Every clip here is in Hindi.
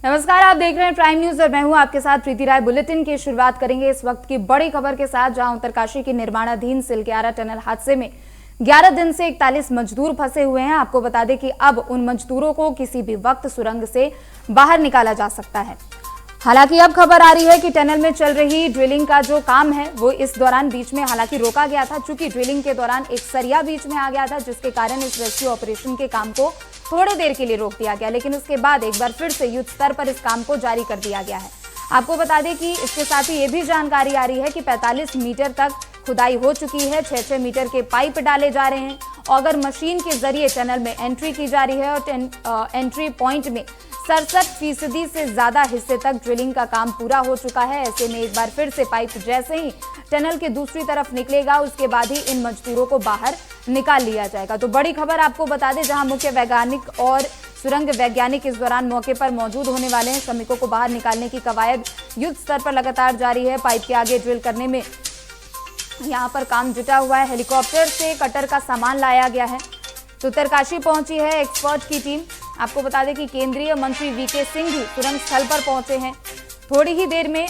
नमस्कार, आप देख रहे हैं प्राइम न्यूज और मैं हूं आपके साथ प्रीति राय। बुलेटिन की शुरुआत करेंगे इस वक्त की बड़ी खबर के साथ, जहां उत्तरकाशी के निर्माणाधीन सिलक्यारा टनल हादसे में 11 दिन से 41 मजदूर फंसे हुए हैं। आपको बता दें कि अब उन मजदूरों को किसी भी वक्त सुरंग से बाहर निकाला जा सकता है। हालांकि अब खबर आ रही है कि टनल में चल रही ड्रिलिंग का जो काम है वो इस दौरान बीच में हालांकि रोका गया था, चूंकि ड्रिलिंग के दौरान एक सरिया बीच में आ गया था, जिसके कारण इस रेस्क्यू ऑपरेशन के काम को थोड़ी देर के लिए रोक दिया गया। लेकिन उसके बाद एक बार फिर से युद्ध स्तर पर इस काम को जारी कर दिया गया है। आपको बता दें कि इसके साथ ही ये भी जानकारी आ रही है कि 45 मीटर तक खुदाई हो चुकी है, 6-6 मीटर के पाइप डाले जा रहे हैं। ऑगर मशीन के जरिए टनल में एंट्री की जा रही है और एंट्री पॉइंट में 67% से ज्यादा हिस्से तक ड्रिलिंग का काम पूरा हो चुका है। ऐसे में एक बार फिर से पाइप जैसे ही टनल के दूसरी तरफ निकलेगा, उसके बाद ही इन मजदूरों को बाहर निकाल लिया जाएगा। तो बड़ी खबर आपको बता दें, जहां मुख्य वैज्ञानिक और सुरंग वैज्ञानिक इस दौरान मौके पर मौजूद होने वाले हैं। श्रमिकों को बाहर निकालने की कवायद युद्ध स्तर पर लगातार जारी है। पाइप के आगे ड्रिल करने में यहाँ पर काम जुटा हुआ है। हेलीकॉप्टर से कटर का सामान लाया गया है। तो उत्तरकाशी पहुंची है एक्सपर्ट की टीम। आपको बता दें कि केंद्रीय मंत्री वीके सिंह भी सुरंग स्थल पर पहुंचे हैं। थोड़ी ही देर में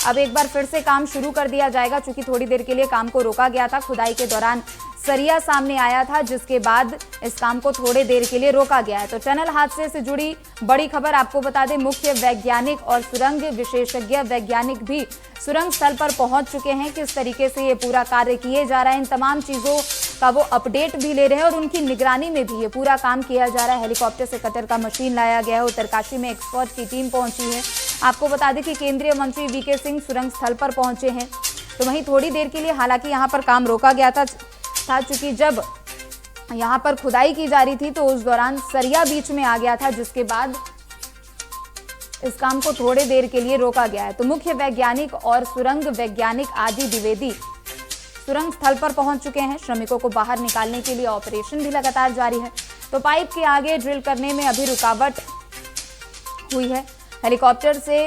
अब एक बार फिर से काम शुरू कर दिया जाएगा, क्योंकि थोड़ी देर के लिए काम को रोका गया था। खुदाई के दौरान सरिया सामने आया था, जिसके बाद इस काम को थोड़ी देर के लिए रोका गया है। तो टनल हादसे से जुड़ी बड़ी खबर आपको बता दें, मुख्य वैज्ञानिक और सुरंग विशेषज्ञ वैज्ञानिक भी सुरंग स्थल पर पहुंच चुके हैं। किस तरीके से ये पूरा कार्य किए जा रहा है, इन तमाम चीजों का वो अपडेट भी ले रहे हैं और उनकी निगरानी में भी ये पूरा काम किया जा रहा है। हेलीकॉप्टर से कटर का मशीन लाया गया है। उत्तरकाशी में एक्सपर्ट की टीम पहुंची है। आपको बता दें कि केंद्रीय मंत्री वीके सिंह सुरंग स्थल पर पहुंचे हैं। तो वहीं थोड़ी देर के लिए हालांकि यहाँ पर काम रोका गया था, चूंकि जब यहाँ पर खुदाई की जा रही थी तो उस दौरान सरिया बीच में आ गया था, जिसके बाद इस काम को थोड़ी देर के लिए रोका गया है। तो मुख्य वैज्ञानिक और सुरंग वैज्ञानिक आदि द्विवेदी सुरंग स्थल पर पहुंच चुके हैं। श्रमिकों को बाहर निकालने के लिए ऑपरेशन भी लगातार जारी है। तो पाइप के आगे ड्रिल करने में अभी रुकावट हुई है। हेलीकॉप्टर से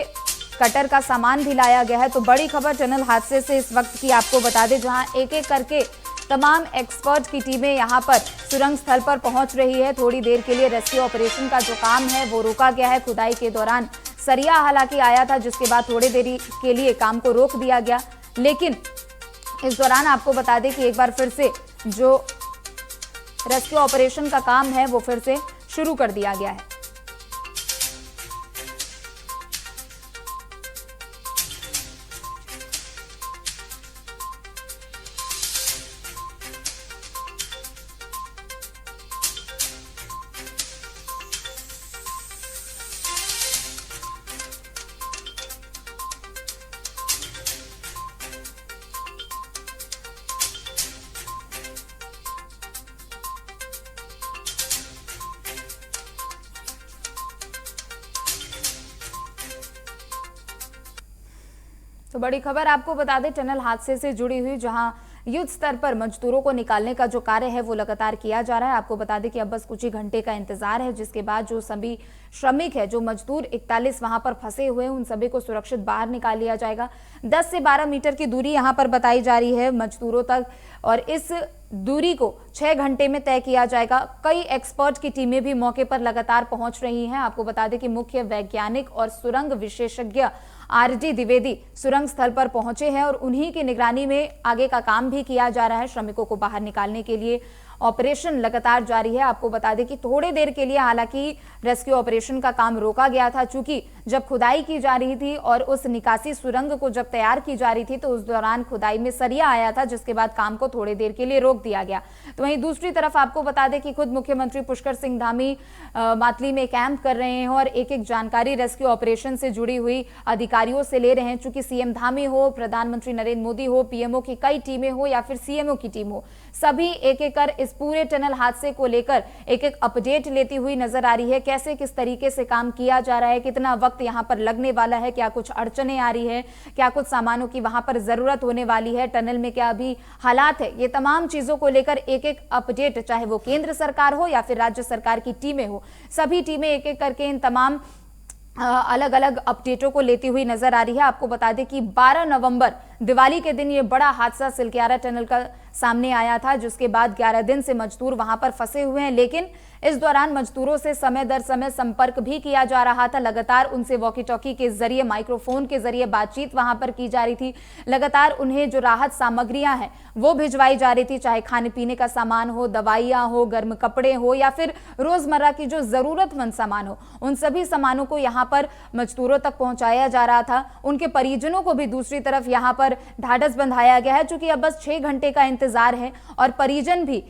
कटर का सामान भी लाया गया है। तो बड़ी खबर टनल हादसे से इस वक्त की आपको बता दें, जहां एक एक करके तमाम एक्सपर्ट की टीमें यहां पर सुरंग स्थल पर पहुंच रही है। थोड़ी देर के लिए रेस्क्यू ऑपरेशन का जो काम है वो रोका गया है। खुदाई के दौरान सरिया हालांकि आया था, जिसके बाद थोड़ी देरी के लिए काम को रोक दिया गया। लेकिन इस दौरान आपको बता दें कि एक बार फिर से जो रेस्क्यू ऑपरेशन का काम है वो फिर से शुरू कर दिया गया है। तो बड़ी खबर आपको बता दें, टनल हादसे से जुड़ी हुई, जहां युद्ध स्तर पर मजदूरों को निकालने का जो कार्य है वो लगातार किया जा रहा है। आपको बता दें कि अब बस कुछ ही घंटे का इंतजार है, जिसके बाद जो सभी श्रमिक है, जो मजदूर 41 वहां पर फंसे हुए हैं, उन सभी को सुरक्षित बाहर निकाल लिया जाएगा। 10 से 12 मीटर की दूरी यहां पर बताई जा रही है मजदूरों तक, और इस दूरी को 6 घंटे में तय किया जाएगा। कई एक्सपर्ट की टीमें भी मौके पर लगातार पहुंच रही हैं। आपको बता दें कि मुख्य वैज्ञानिक और सुरंग विशेषज्ञ आरडी द्विवेदी सुरंग स्थल पर पहुंचे हैं और उन्हीं की निगरानी में आगे का काम भी किया जा रहा है। श्रमिकों को बाहर निकालने के लिए ऑपरेशन लगातार जारी है। आपको बता दें कि थोड़ी देर के लिए हालांकि रेस्क्यू ऑपरेशन का काम रोका गया था, चूंकि जब खुदाई की जा रही थी और उस निकासी सुरंग को जब तैयार की जा रही थी तो उस दौरान खुदाई में सरिया आया था, जिसके बाद काम को थोड़ी देर के लिए रोक दिया गया। तो वहीं दूसरी तरफ आपको बता दें कि खुद मुख्यमंत्री पुष्कर सिंह धामी मातली में कैंप कर रहे हैं और एक एक जानकारी रेस्क्यू ऑपरेशन से जुड़ी हुई अधिकारियों से ले रहे हैं। चूंकि सीएम धामी हो, प्रधानमंत्री नरेंद्र मोदी हो, पीएमओ की कई टीमें हो या फिर सीएमओ की टीम हो, सभी एक एक कर इस पूरे टनल हादसे को लेकर एक एक अपडेट लेती हुई नजर आ रही है। कैसे किस तरीके से काम किया जा रहा है, कितना वक्त यहां पर लगने वाला है, क्या कुछ अड़चने आ रही है, क्या कुछ सामानों की वहां पर जरूरत होने वाली है, टनल में क्या अभी हालात है, ये तमाम चीजों को लेकर एक एक अपडेट, चाहे वो केंद्र सरकार हो या फिर राज्य सरकार की टीमें हो, सभी टीमें एक एक करके इन तमाम अलग अलग अपडेटों को लेती हुई नजर आ रही है। आपको बता दें कि 12 नवंबर दिवाली के दिन ये बड़ा हादसा सिलक्यारा टनल का सामने आया था, जिसके बाद 11 दिन से मजदूर वहां पर फंसे हुए हैं। लेकिन इस दौरान मजदूरों से समय दर समय संपर्क भी किया जा रहा था। लगातार उनसे वॉकी टॉकी के जरिए, माइक्रोफोन के जरिए बातचीत वहां पर की जा रही थी। लगातार उन्हें जो राहत सामग्रियां हैं वो भिजवाई जा रही थी, चाहे खाने पीने का सामान हो, दवाइयां हो, गर्म कपड़े हो या फिर रोजमर्रा की जो जरूरतमंद सामान हो, उन सभी सामानों को यहाँ पर मजदूरों तक पहुंचाया जा रहा था। उनके परिजनों को भी दूसरी तरफ यहाँ पर ढाढ़स बंधाया गया है, चूंकि अब बस 6 घंटे का इंतजार है और परिजन भी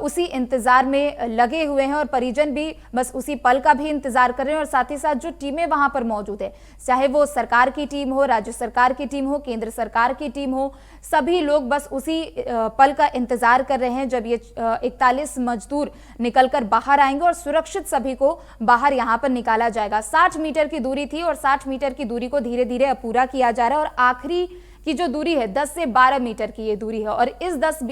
उसी इंतजार में लगे हुए हैं और परिजन भी बस उसी पल का भी इंतजार कर रहे हैं। और साथ ही साथ जो टीमें वहां पर मौजूद है, चाहे वो सरकार की टीम हो, राज्य सरकार की टीम हो, केंद्र सरकार की टीम हो, सभी लोग बस उसी पल का इंतजार कर रहे हैं जब ये 41 मजदूर निकलकर बाहर आएंगे और सुरक्षित सभी को बाहर यहां पर निकाला जाएगा। 60 मीटर की दूरी थी और 60 मीटर की दूरी को धीरे धीरे अब पूरा किया जा रहा है और आखिरी की जो दूरी है 10 से 12 मीटर की ये दूरी है और इस 10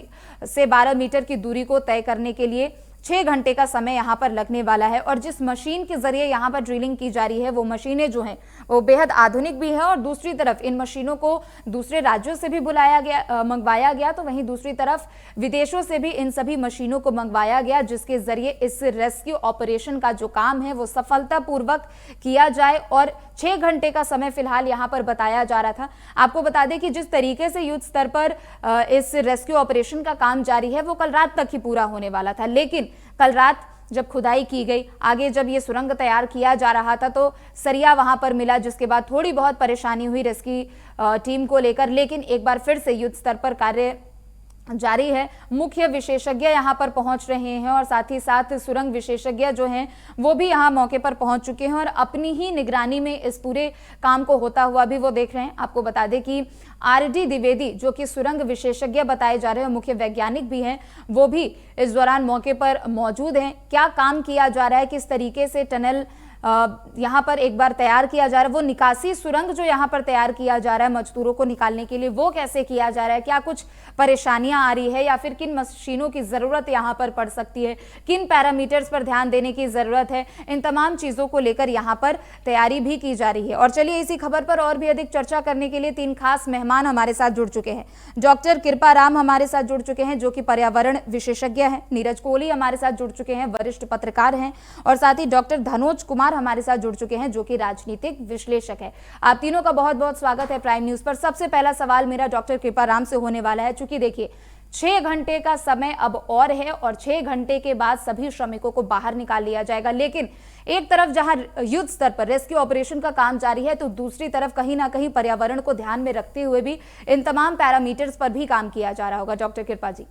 से 12 मीटर की दूरी को तय करने के लिए 6 घंटे का समय यहाँ पर लगने वाला है। और जिस मशीन के जरिए यहाँ पर ड्रिलिंग की जा रही है वो मशीनें जो हैं वो बेहद आधुनिक भी है और दूसरी तरफ इन मशीनों को दूसरे राज्यों से भी मंगवाया गया, तो वहीं दूसरी तरफ विदेशों से भी इन सभी मशीनों को मंगवाया गया, जिसके जरिए इस रेस्क्यू ऑपरेशन का जो काम है वो सफलतापूर्वक किया जाए। और 6 घंटे का समय फिलहाल यहाँ पर बताया जा रहा था। आपको बता दें कि जिस तरीके से युद्ध स्तर पर इस रेस्क्यू ऑपरेशन का काम जारी है वो कल रात तक ही पूरा होने वाला था, लेकिन कल रात जब खुदाई की गई, आगे जब ये सुरंग तैयार किया जा रहा था तो सरिया वहां पर मिला, जिसके बाद थोड़ी बहुत परेशानी हुई रेस्क्यू टीम को लेकर, लेकिन एक बार फिर से युद्ध स्तर पर कार्य जारी है। मुख्य विशेषज्ञ यहां पर पहुंच रहे हैं और साथ ही साथ सुरंग विशेषज्ञ जो हैं वो भी यहां मौके पर पहुंच चुके हैं और अपनी ही निगरानी में इस पूरे काम को होता हुआ भी वो देख रहे हैं। आपको बता दें कि आरडी द्विवेदी जो कि सुरंग विशेषज्ञ बताए जा रहे हैं, मुख्य वैज्ञानिक भी हैं, वो भी इस दौरान मौके पर मौजूद हैं। क्या काम किया जा रहा है, किस तरीके से टनल यहाँ पर एक बार तैयार किया जा रहा है, वो निकासी सुरंग जो यहाँ पर तैयार किया जा रहा है मजदूरों को निकालने के लिए, वो कैसे किया जा रहा है, क्या कुछ परेशानियां आ रही है या फिर किन मशीनों की जरूरत यहाँ पर पड़ सकती है, किन पैरामीटर्स पर ध्यान देने की जरूरत है, इन तमाम चीजों को लेकर यहाँ पर तैयारी भी की जा रही है। और चलिए इसी खबर पर और भी अधिक चर्चा करने के लिए 3 खास मेहमान हमारे साथ जुड़ चुके हैं। डॉक्टर कृपा राम हमारे साथ जुड़ चुके हैं जो कि पर्यावरण विशेषज्ञ हैं, नीरज कोहली हमारे साथ जुड़ चुके हैं, वरिष्ठ पत्रकार हैं, और साथ ही डॉक्टर धनोज कुमार हमारे साथ जुड़ चुके हैं जो कि राजनीतिक विश्लेषक है। आप तीनों का बहुत बहुत स्वागत है प्राइम न्यूज पर। सबसे पहला सवाल मेरा डॉक्टर कृपा राम से होने वाला है, चूंकि देखिए 6 घंटे का समय अब और है और 6 घंटे के बाद सभी श्रमिकों को बाहर निकाल लिया जाएगा, लेकिन एक तरफ जहां युद्ध स्तर पर रेस्क्यू ऑपरेशन का काम जारी है तो दूसरी तरफ कहीं ना कहीं पर्यावरण को ध्यान में रखते हुए भी इन तमाम पैरामीटर्स पर भी काम किया जा रहा होगा। डॉक्टर कृपा जी।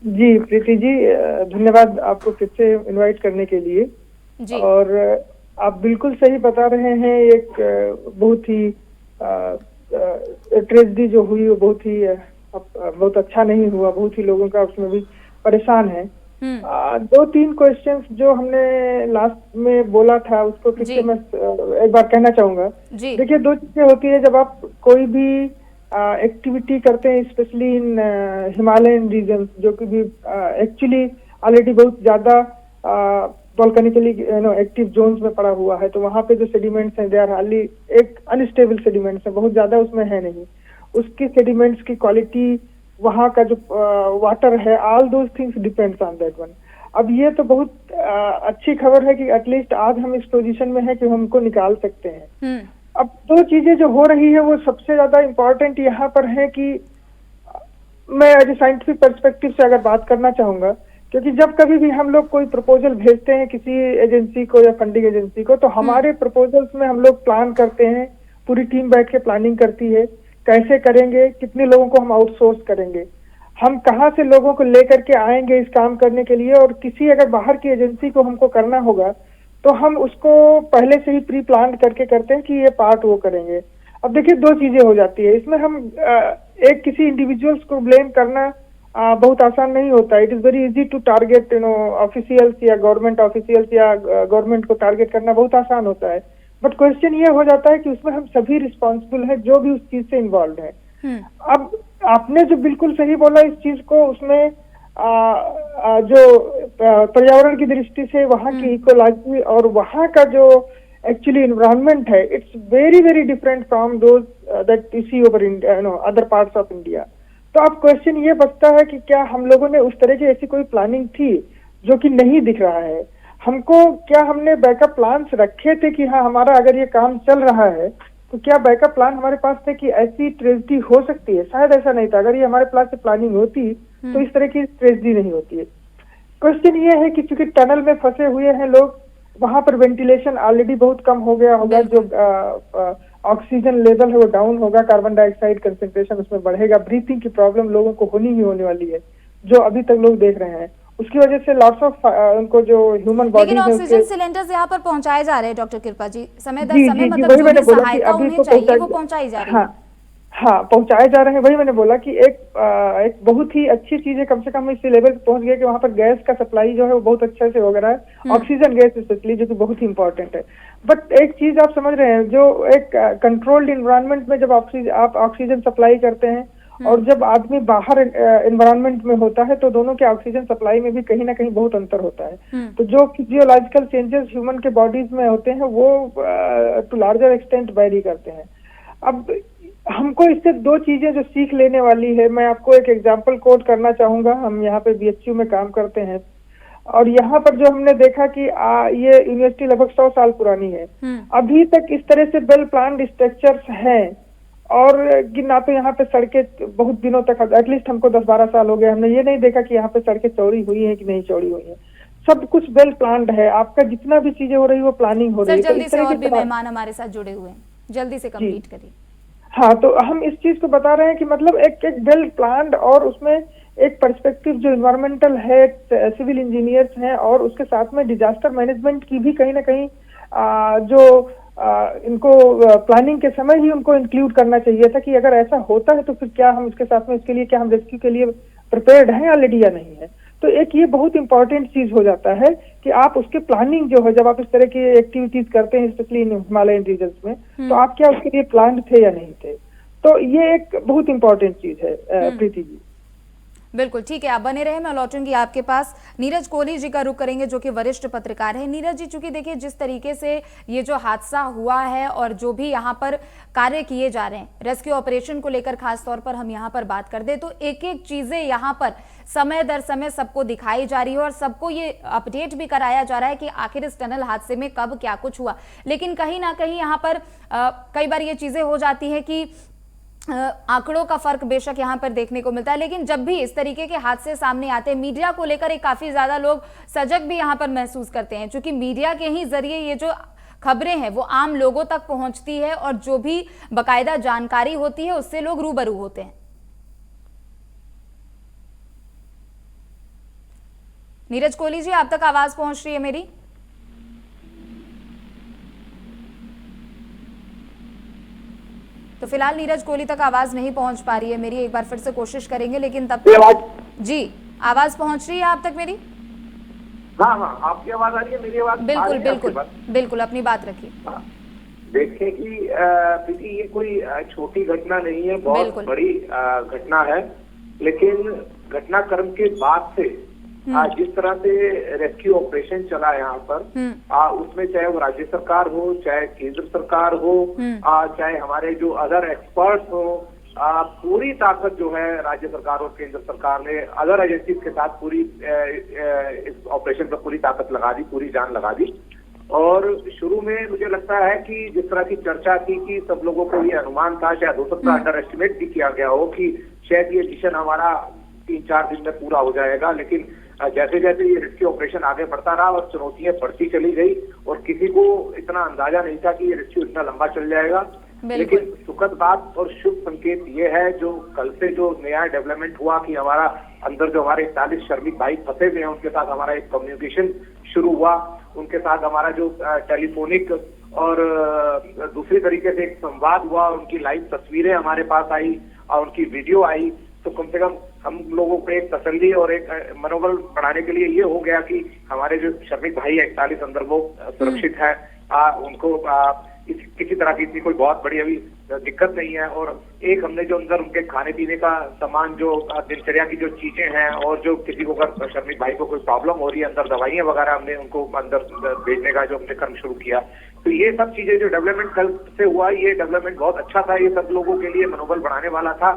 जी प्रीति जी, धन्यवाद आपको फिर से इनवाइट करने के लिए जी। और आप बिल्कुल सही बता रहे हैं, एक बहुत ही ट्रेजेडी जो हुई वो बहुत अच्छा नहीं हुआ, बहुत ही लोगों का उसमें भी परेशान है। 2-3 क्वेश्चंस जो हमने लास्ट में बोला था उसको फिर से मैं एक बार कहना चाहूंगा। देखिए 2 चीजें होती है जब आप कोई भी एक्टिविटी करते हैं, स्पेशली इन हिमालयन रीजन जो कि भी एक्चुअली ऑलरेडी बहुत ज्यादा वोल्केनिकली एक्टिव जोन्स में पड़ा हुआ है, तो वहाँ पे जो सेडिमेंट्स हैं दे आर हार्डली एक अनस्टेबल सेडिमेंट्स है, बहुत ज्यादा उसमें है नहीं। उसकी सेडिमेंट्स की क्वालिटी, वहाँ का जो वाटर है, all those things depends on that one. अब ये तो बहुत अच्छी खबर है कि एटलीस्ट आज हम इस पोजीशन में है कि हम उनको निकाल सकते हैं। अब 2 चीजें जो हो रही है वो सबसे ज्यादा इम्पोर्टेंट यहाँ पर है कि मैं एज ए साइंटिफिक पर्सपेक्टिव से अगर बात करना चाहूंगा, क्योंकि जब कभी भी हम लोग कोई प्रपोजल भेजते हैं किसी एजेंसी को या फंडिंग एजेंसी को, तो हमारे प्रपोजल्स में हम लोग प्लान करते हैं, पूरी टीम बैठ के प्लानिंग करती है, कैसे करेंगे, कितने लोगों को हम आउटसोर्स करेंगे, हम कहाँ से लोगों को लेकर के आएंगे इस काम करने के लिए, और किसी अगर बाहर की एजेंसी को हमको करना होगा तो हम उसको पहले से ही प्री प्लान करके करते हैं कि ये पार्ट वो करेंगे। अब देखिए 2 चीजें हो जाती है इसमें, हम एक किसी इंडिविजुअल्स को ब्लेम करना बहुत आसान नहीं होता। It is very easy to target officials या गवर्नमेंट ऑफिशियल्स या गवर्नमेंट को टारगेट करना बहुत आसान होता है, बट क्वेश्चन ये हो जाता है कि उसमें हम सभी रिस्पॉन्सिबल हैं जो भी उस चीज से इन्वॉल्व है। अब आपने जो बिल्कुल सही बोला इस चीज को, उसमें जो पर्यावरण की दृष्टि से वहाँ की इकोलॉजी और वहाँ का जो एक्चुअली एनवायरनमेंट है, it's very very different from those that you see over India, other parts of India. तो अब क्वेश्चन ये बचता है कि क्या हम लोगों ने उस तरह की ऐसी कोई प्लानिंग थी जो कि नहीं दिख रहा है हमको? क्या हमने बैकअप प्लान्स रखे थे कि हाँ हमारा अगर ये काम चल रहा है तो क्या बैकअप प्लान हमारे पास थे कि ऐसी ट्रेजेडी हो सकती है? शायद ऐसा नहीं था। अगर ये हमारे पास से प्लानिंग होती तो इस तरह की ट्रेजेडी नहीं होती है। क्वेश्चन ये है कि चूंकि टनल में फंसे हुए हैं लोग, वहां पर वेंटिलेशन ऑलरेडी बहुत कम हो गया होगा, जो ऑक्सीजन लेवल है वो डाउन होगा, कार्बन डाइऑक्साइड कंसेंट्रेशन उसमें बढ़ेगा, ब्रीथिंग की प्रॉब्लम लोगों को होनी ही होने वाली है, जो अभी तक लोग देख रहे हैं। उसकी वजह से लॉट्स ऑफ उनको जो ह्यूमन बॉडी लेकिन ऑक्सीजन सिलेंडर्स यहाँ पर पहुंचाए जा रहे हैं डॉक्टर कृपा जी, समय दर समय, जी, मतलब जो भी सहायता उन्हें चाहिए वो पहुंचाई जा रही है। हाँ, पहुंचाए जा रहे हैं। वही मैंने बोला कि एक बहुत ही अच्छी चीज है, कम से कम इस लेवल पे पहुंच गया कि वहां पर गैस का सप्लाई जो है वो बहुत अच्छे से हो रहा है, ऑक्सीजन गैस स्पेशली, जो कि बहुत ही इंपॉर्टेंट है। बट एक चीज आप समझ रहे हैं, जो एक कंट्रोल्ड इन्वायरमेंट में जब आप ऑक्सीजन सप्लाई करते हैं और जब आदमी बाहर एनवायरनमेंट में होता है तो दोनों के ऑक्सीजन सप्लाई में भी कहीं ना कहीं बहुत अंतर होता है। तो जो फिजियोलॉजिकल चेंजेस ह्यूमन के बॉडीज में होते हैं वो टू लार्जर एक्सटेंट वेरी करते हैं। अब हमको इससे दो चीजें जो सीख लेने वाली है, मैं आपको एक एग्जांपल कोट करना चाहूंगा। हम यहाँ पे बीएचयू में काम करते हैं और यहाँ पर जो हमने देखा कि ये यूनिवर्सिटी लगभग 100 साल पुरानी है, अभी तक इस तरह से वेल प्लान्ड स्ट्रक्चर्स हैं और कि ना तो यहाँ पे सड़कें बहुत दिनों तक, एटलीस्ट हमको 10-12 साल हो गए, हमने ये नहीं देखा कि यहाँ पे सड़कें चौड़ी हुई हैं कि नहीं चौड़ी हुई हैं। सब कुछ वेल प्लान्ड है। आपका जितना भी चीजें हो रही है वो प्लानिंग हो रही है। जल्दी से, और भी मेहमान हमारे साथ जुड़े हुए हैं, जल्दी से कंप्लीट करिए। हाँ, तो हम इस चीज को बता रहे हैं कि मतलब एक वेल प्लान्ड और उसमें एक पर्सपेक्टिव जो इन्वायरमेंटल है, सिविल इंजीनियर्स हैं और उसके साथ में डिजास्टर मैनेजमेंट की भी कहीं ना कहीं इनको प्लानिंग के समय ही उनको इंक्लूड करना चाहिए था कि अगर ऐसा होता है तो फिर क्या हम इसके साथ में इसके लिए क्या हम रेस्क्यू के लिए प्रिपेयर्ड हैं ऑलरेडी या नहीं है। तो एक ये बहुत इंपॉर्टेंट चीज हो जाता है कि आप उसके प्लानिंग जो है, जब आप इस तरह की एक्टिविटीज करते हैं स्पेशली इन हिमालयन रीजन्स में, तो आप क्या उसके लिए प्लान थे या नहीं थे। तो ये एक बहुत इंपॉर्टेंट चीज है प्रीति जी। बिल्कुल ठीक है, आप बने रहे, मैं लौटूंगी आपके पास। नीरज कोहली जी का रुख करेंगे जो कि वरिष्ठ पत्रकार है। नीरज जी, चूंकि देखिए जिस तरीके से ये जो हादसा हुआ है और जो भी यहाँ पर कार्य किए जा रहे हैं रेस्क्यू ऑपरेशन को लेकर, खास तौर पर हम यहाँ पर बात कर दे तो एक एक चीजें यहाँ पर समय दर समय सबको दिखाई जा रही है और सबको ये अपडेट भी कराया जा रहा है कि आखिर इस टनल हादसे में कब क्या कुछ हुआ। लेकिन कहीं ना कहीं यहाँ पर कई बार ये चीजें हो जाती है कि आंकड़ों का फर्क बेशक यहाँ पर देखने को मिलता है, लेकिन जब भी इस तरीके के हादसे सामने आते हैं मीडिया को लेकर एक काफी ज्यादा लोग सजग भी यहाँ पर महसूस करते हैं, क्योंकि मीडिया के ही जरिए ये जो खबरें हैं वो आम लोगों तक पहुंचती है और जो भी बकायदा जानकारी होती है उससे लोग रूबरू होते हैं। नीरज कोहली जी, आप तक आवाज पहुंच रही है मेरी? तो फिलहाल नीरज कोहली तक आवाज नहीं पहुंच पा रही है मेरी, एक बार फिर से कोशिश करेंगे, लेकिन तब जी आवाज पहुंच रही है आप तक मेरी? हाँ हाँ, आपकी आवाज आ रही है, मेरी आवाज? बिल्कुल बिल्कुल बिल्कुल, अपनी बात रखिए। देखिए कि ये कोई छोटी घटना नहीं है, बहुत बड़ी घटना है, लेकिन घटनाक्रम के बाद से जिस तरह से रेस्क्यू ऑपरेशन चला यहाँ पर, उसमें चाहे वो राज्य सरकार हो, चाहे केंद्र सरकार हो, चाहे हमारे जो अदर एक्सपर्ट्स हो, पूरी ताकत जो है राज्य सरकार और केंद्र सरकार ने अदर एजेंसीज के साथ पूरी इस ऑपरेशन पर पूरी ताकत लगा दी, पूरी जान लगा दी। और शुरू में मुझे लगता है कि जिस तरह की चर्चा थी कि सब लोगों को ये अनुमान था, शायद हो सकता है अंडर एस्टिमेट भी किया गया हो कि शायद ये मिशन हमारा 3-4 दिन में पूरा हो जाएगा, लेकिन जैसे जैसे ये रेस्क्यू ऑपरेशन आगे बढ़ता रहा और चुनौतियां बढ़ती चली गई और किसी को इतना अंदाजा नहीं था कि ये रेस्क्यू इतना लंबा चल जाएगा। लेकिन सुखद बात और शुभ संकेत ये है जो कल से जो नया डेवलपमेंट हुआ कि हमारा अंदर जो हमारे 41 श्रमिक भाई फंसे हुए हैं उनके साथ हमारा एक कम्युनिकेशन शुरू हुआ, उनके साथ हमारा जो टेलीफोनिक और दूसरी तरीके से एक संवाद हुआ, उनकी लाइव तस्वीरें हमारे पास आई और उनकी वीडियो आई, तो कम से कम हम लोगों को एक तसल्ली और एक मनोबल बढ़ाने के लिए ये हो गया कि हमारे जो श्रमिक भाई 41 अंदर वो सुरक्षित है, उनको किसी तरह की कोई बहुत बड़ी अभी दिक्कत नहीं है। और एक हमने जो अंदर उनके खाने पीने का सामान, जो दिनचर्या की जो चीजें हैं, और जो किसी को अगर शर्मिक भाई को कोई प्रॉब्लम हो रही है, अंदर दवाइयां वगैरह हमने उनको अंदर भेजने का जो हमने कर्म शुरू किया। तो ये सब चीजें जो डेवलपमेंट कल से हुआ, ये डेवलपमेंट बहुत अच्छा था, ये सब लोगों के लिए मनोबल बढ़ाने वाला था।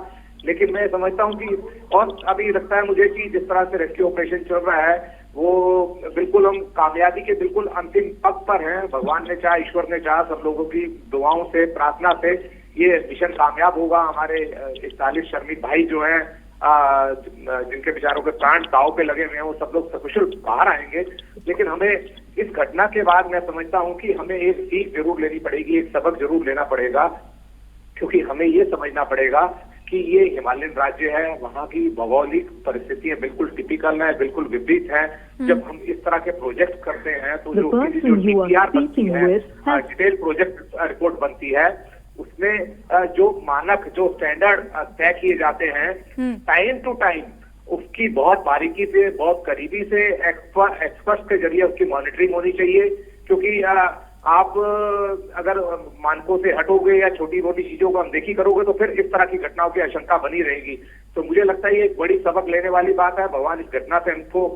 लेकिन मैं समझता हूँ कि और अभी लगता है मुझे कि जिस तरह से रेस्क्यू ऑपरेशन चल रहा है, वो बिल्कुल हम कामयाबी के बिल्कुल अंतिम पग पर हैं। भगवान ने चाहा, ईश्वर ने चाहा, सब लोगों की दुआओं से, प्रार्थना से ये मिशन कामयाब होगा। हमारे 41 श्रमिक भाई जो हैं, जिनके बेचारों के प्राण दांव पे लगे हुए हैं, वो सब लोग सकुशल बाहर आएंगे। लेकिन हमें इस घटना के बाद मैं समझता हूँ कि हमें एक सीख जरूर लेनी पड़ेगी, एक सबक जरूर लेना पड़ेगा, क्योंकि हमें ये समझना पड़ेगा कि ये हिमालयन राज्य है, वहाँ की भौगोलिक परिस्थितियां बिल्कुल टिपिकल है, बिल्कुल विपरीत है। जब हम इस तरह के प्रोजेक्ट करते हैं तो जो DPR बनती है, डिटेल प्रोजेक्ट रिपोर्ट बनती है, उसमें जो मानक, जो स्टैंडर्ड तय किए जाते हैं, टाइम टू टाइम उसकी बहुत बारीकी से, बहुत करीबी से एक्सपर्ट्स के जरिए उसकी मॉनिटरिंग होनी चाहिए। क्योंकि आप अगर मानकों से हटोगे या छोटी मोटी चीजों को अनदेखी करोगे तो फिर इस तरह की घटनाओं की आशंका बनी रहेगी। तो मुझे लगता है ये एक बड़ी सबक लेने वाली बात है। भगवान इस घटना से हमको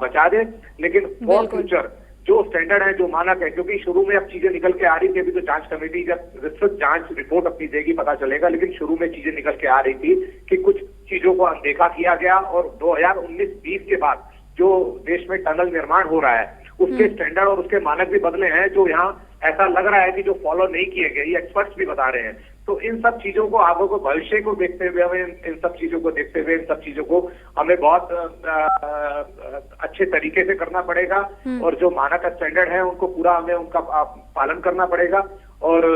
बचा दे, लेकिन फॉर फ्यूचर जो स्टैंडर्ड है, जो मानक है, क्योंकि शुरू में अब चीजें निकल के आ रही थी, अभी तो जांच कमेटी जब विस्तृत जांच रिपोर्ट अपनी देगी पता चलेगा, लेकिन शुरू में चीजें निकल के आ रही थी कि कुछ चीजों को अनदेखा किया गया। और 2019-20 के बाद जो देश में टनल निर्माण हो रहा है, उसके स्टैंडर्ड और उसके मानक भी बदले हैं, जो यहाँ ऐसा लग रहा है कि जो फॉलो नहीं किए गए, ये एक्सपर्ट्स भी बता रहे हैं। तो इन सब चीजों को, आगे को, भविष्य को देखते हुए, हमें इन सब चीजों को देखते हुए, इन सब चीजों को हमें बहुत अच्छे तरीके से करना पड़ेगा। और जो मानक स्टैंडर्ड है उनको पूरा हमें उनका पालन करना पड़ेगा, और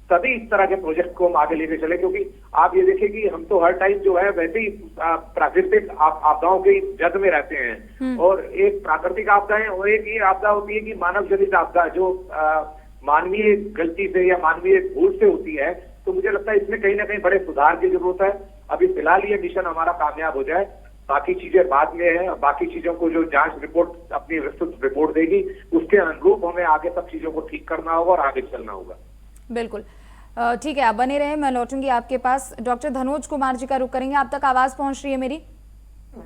तभी इस तरह के प्रोजेक्ट को हम आगे लेके चले। क्योंकि आप ये देखिए कि हम तो हर टाइम जो है वैसे ही प्राकृतिक आपदाओं के जद में रहते हैं, और एक प्राकृतिक आपदाएं और एक ये आपदा होती है कि मानव जनित आपदा, जो मानवीय गलती से या मानवीय भूल से होती है। तो मुझे लगता है इसमें कहीं ना कहीं बड़े सुधार की जरूरत है। अभी फिलहाल ये मिशन हमारा कामयाब हो जाए, बाकी चीजें बाद में है। बाकी चीजों को जो जांच रिपोर्ट अपनी विस्तृत रिपोर्ट देगी, उसके अनुरूप हमें आगे सब चीजों को ठीक करना होगा और आगे चलना होगा। बिल्कुल, ठीक है, आप बने रहे, मैं लौटूंगी आपके पास। डॉक्टर धनोज कुमार जी का रुख करेंगे। आप तक आवाज पहुंच रही है मेरी?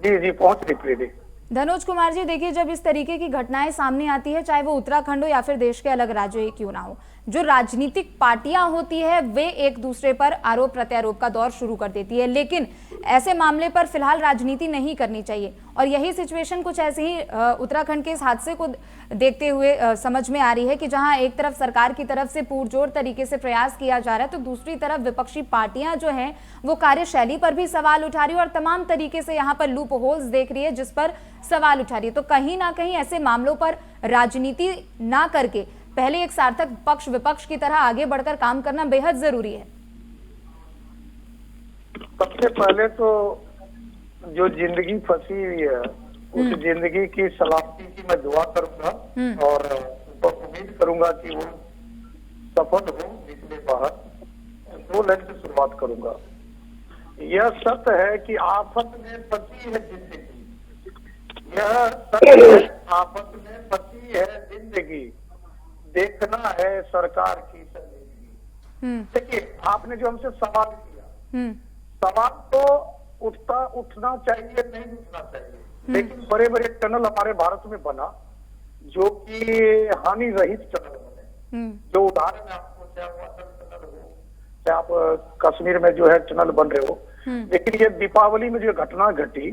जी पहुंच रही। धनोज कुमार जी, देखिए, जब इस तरीके की घटनाएं सामने आती है, चाहे वो उत्तराखंड हो या फिर देश के अलग राज्य ही क्यों ना हो, जो राजनीतिक पार्टियां होती है वे एक दूसरे पर आरोप प्रत्यारोप का दौर शुरू कर देती है। लेकिन ऐसे मामले पर फिलहाल राजनीति नहीं करनी चाहिए, और यही सिचुएशन कुछ ऐसे ही उत्तराखंड के इस हादसे को देखते हुए समझ में आ रही है कि जहां एक तरफ सरकार की तरफ से पुरजोर तरीके से प्रयास किया जा रहा है, तो दूसरी तरफ विपक्षी पार्टियां जो हैं वो कार्यशैली पर भी सवाल उठा रही है, और तमाम तरीके से यहाँ पर लूप होल्स देख रही है जिस पर सवाल उठा रही है। तो कहीं ना कहीं ऐसे मामलों पर राजनीति ना करके पहले एक सार्थक पक्ष विपक्ष की तरह आगे बढ़कर काम करना बेहद जरूरी है। सबसे पहले तो जो जिंदगी फंसी हुई है, उस जिंदगी की सलामती की मैं दुआ करूंगा, और उम्मीद करूंगा कि वो सफल हो निकले बाहर। 2 लाइन से शुरुआत करूंगा। यह सत्य है कि आफत में फंसी है जिंदगी, यह सत्य है आफत में फंसी है जिंदगी, देखना है सरकार की संजीदगी। देखिए, आपने जो हमसे सवाल किया, सवाल तो उठना चाहिए, नहीं उठना चाहिए, लेकिन बड़े बड़े टनल हमारे भारत में बना जो कि हानि रहित टनल बने। जो उदाहरण आपको, चाहे वो अटल टनल हो, चाहे आप कश्मीर में जो है टनल बन रहे हो, लेकिन ये दीपावली में जो घटना घटी,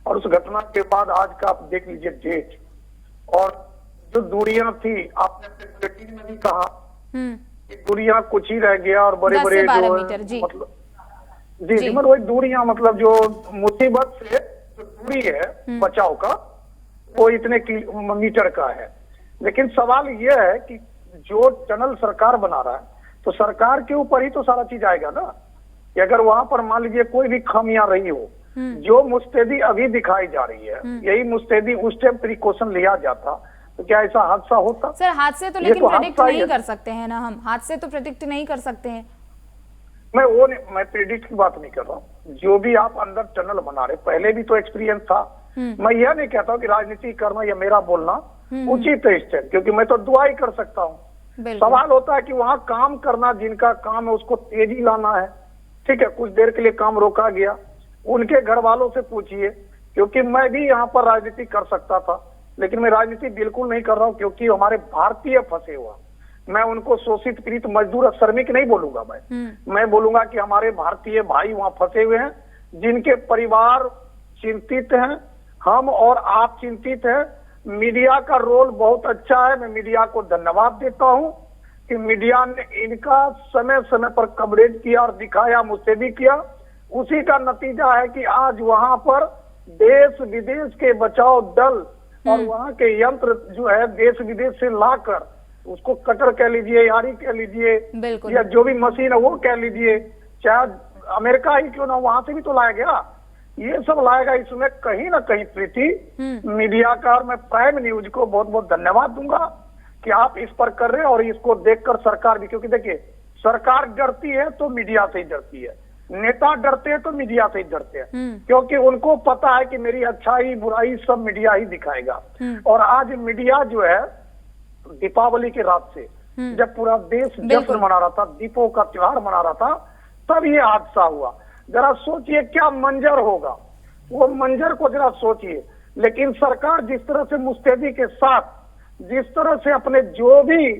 और उस घटना के बाद आज का आप देख लीजिए डेट, और जो दूरियां थी, आपने अपने बुलेटिन में भी कहा कि दूरियां कुछ ही रह गया, और बड़े बड़े जो मतलब जी मतलब वही दूरियां, मतलब जो मुसीबत से जो दूरी है बचाव का, वो इतने मीटर का है। लेकिन सवाल यह है कि जो टनल सरकार बना रहा है, तो सरकार के ऊपर ही तो सारा चीज आएगा ना। कि अगर वहां पर मान लीजिए कोई भी खामियां रही हो, जो मुस्तैदी अभी दिखाई जा रही है, यही मुस्तैदी उस टाइम प्रिकॉशन लिया जाता, तो क्या ऐसा हादसा होता? सर, हादसे तो लेकिन प्रेडिक्ट नहीं कर सकते हैं ना, हम हादसे तो प्रेडिक्ट नहीं कर सकते हैं। मैं प्रेडिक्ट की बात नहीं कर रहा हूँ। जो भी आप अंदर टनल बना रहे, पहले भी तो एक्सपीरियंस था। मैं यह नहीं कहता हूँ कि राजनीति करना या मेरा बोलना उचित है इस टाइम, क्योंकि मैं तो दुआ ही कर सकता हूँ। सवाल होता है कि वहाँ काम करना, जिनका काम है उसको तेजी लाना है, ठीक है, कुछ देर के लिए काम रोका गया, उनके घर वालों से पूछिए, क्योंकि मैं भी यहाँ पर राजनीति कर सकता था, लेकिन मैं राजनीति बिल्कुल नहीं कर रहा हूँ, क्योंकि हमारे भारतीय फंसे हुआ, मैं उनको शोषित पीड़ित मजदूर श्रमिक नहीं बोलूंगा, मैं बोलूंगा कि हमारे भारतीय भाई वहाँ फंसे हुए हैं, जिनके परिवार चिंतित हैं, हम और आप चिंतित हैं। मीडिया का रोल बहुत अच्छा है, मैं मीडिया को धन्यवाद देता हूं कि मीडिया ने इनका समय समय पर कवरेज किया और दिखाया, मुझसे भी किया। उसी का नतीजा है कि आज वहां पर देश विदेश के बचाव दल और वहां के यंत्र जो है देश विदेश से लाकर, उसको कटर कह लीजिए, यारी कह लीजिए, या जो भी मशीन है वो कह लीजिए, चाहे अमेरिका ही क्यों ना, वहां से भी तो लाया गया, ये सब लाएगा। इसमें कहीं ना कहीं प्रीति मीडिया का, और मैं प्राइम न्यूज को बहुत बहुत धन्यवाद दूंगा कि आप इस पर कर रहे हैं, और इसको देखकर सरकार भी, क्योंकि देखिए सरकार डरती है तो मीडिया से ही डरती है, नेता डरते हैं तो मीडिया से ही डरते हैं, क्योंकि उनको पता है कि मेरी अच्छाई बुराई सब मीडिया ही दिखाएगा। और आज मीडिया जो है दीपावली के रात से, जब पूरा देश जश्न मना रहा था, दीपों का त्योहार मना रहा था, तब ये हादसा हुआ। जरा सोचिए क्या मंजर होगा, वो मंजर को जरा सोचिए। लेकिन सरकार जिस तरह से मुस्तैदी के साथ, जिस तरह से अपने जो भी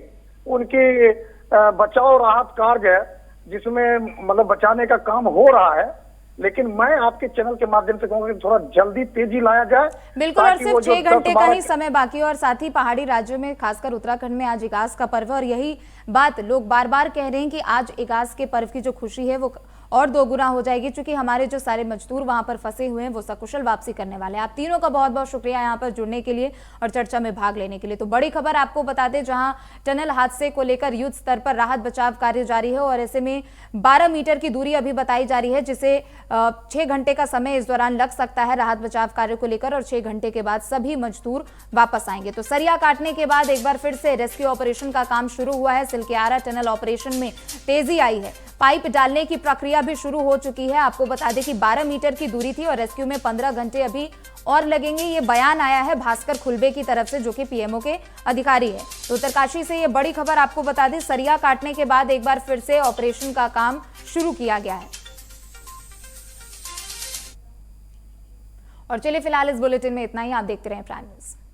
उनकी बचाव राहत कार्य है, जिसमें मतलब बचाने का काम हो रहा है, लेकिन मैं आपके चैनल के माध्यम से कहूंगा कि थोड़ा जल्दी तेजी लाया जाए। बिल्कुल, और सिर्फ 6 घंटे का ही समय बाकी है, और साथ ही पहाड़ी राज्यों में खासकर उत्तराखंड में आज इगास का पर्व है, और यही बात लोग बार बार कह रहे हैं कि आज इगास के पर्व की जो खुशी है वो और दोगुना हो जाएगी, क्योंकि हमारे जो सारे मजदूर वहां पर फंसे हुए हैं वो सकुशल वापसी करने वाले हैं। आप तीनों का बहुत बहुत शुक्रिया यहाँ पर जुड़ने के लिए और चर्चा में भाग लेने के लिए। तो बड़ी खबर आपको बता दें, जहां टनल हादसे को लेकर युद्ध स्तर पर राहत बचाव कार्य जारी है, और ऐसे में 12 मीटर की दूरी अभी बताई जा रही है, जिसे 6 घंटे का समय इस दौरान लग सकता है राहत बचाव कार्य को लेकर, और 6 घंटे के बाद सभी मजदूर वापस आएंगे। तो सरिया काटने के बाद एक बार फिर से रेस्क्यू ऑपरेशन का काम शुरू हुआ है। सिलक्यारा टनल ऑपरेशन में तेजी आई है, पाइप डालने की प्रक्रिया भी शुरू हो चुकी है। आपको बता दें कि 12 मीटर की दूरी थी और रेस्क्यू में 15 घंटे अभी और लगेंगे। ये बयान आया है भास्कर खुलबे की तरफ से, जो कि पीएमओ के अधिकारी है। तो उत्तरकाशी से ये बड़ी खबर आपको बता दें, सरिया काटने के बाद एक बार फिर से ऑपरेशन का काम शुरू किया गया है। और चलिए फिलहाल इस बुलेटिन में इतना ही। आप देखते रहें प्राइम न्यूज।